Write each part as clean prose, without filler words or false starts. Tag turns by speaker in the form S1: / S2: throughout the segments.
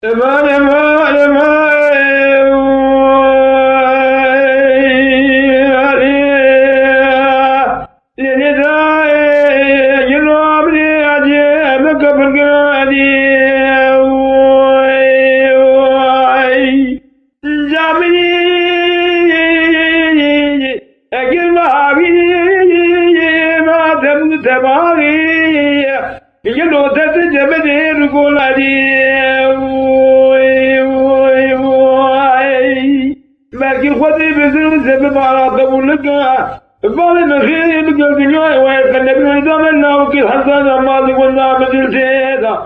S1: Eman eman eman Leni da Yılmam ni acı Mekabır gadi Camini Ekilma abi Madem tebari Yelo tete cebede rukoladi لكن خذي بزر سبب على قبولك فالي مخير الدنيا ويقلبنا نظامنا وكل حسن الماضي والنعم الزيادة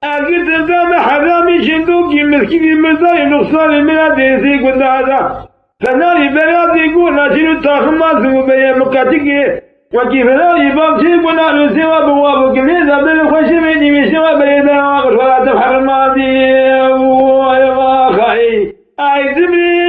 S1: أكيد تلقى حرامي شندوك مسكين المزاي نقصان المنادي سيق هذا فنالي بلادي يقول ناشر التاخمات وبيا مكاتيكي وكيف لا يباب شيء ونال سوى بواب كليزة بالخشمين من سوى بيدا ولا تفحر الماضي ويواخي أي زبري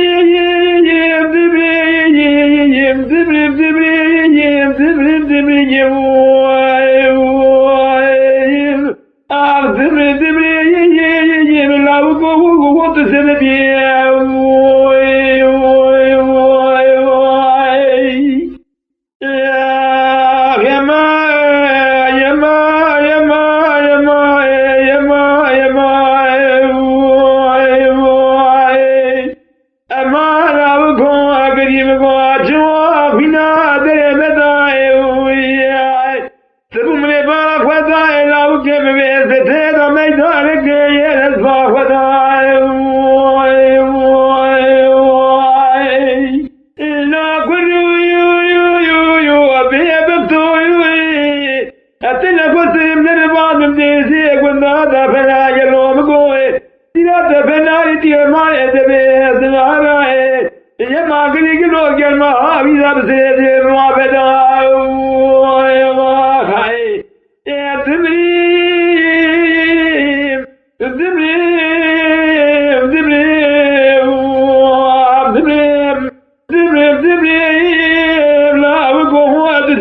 S1: Zibrim, zibrim, la go what the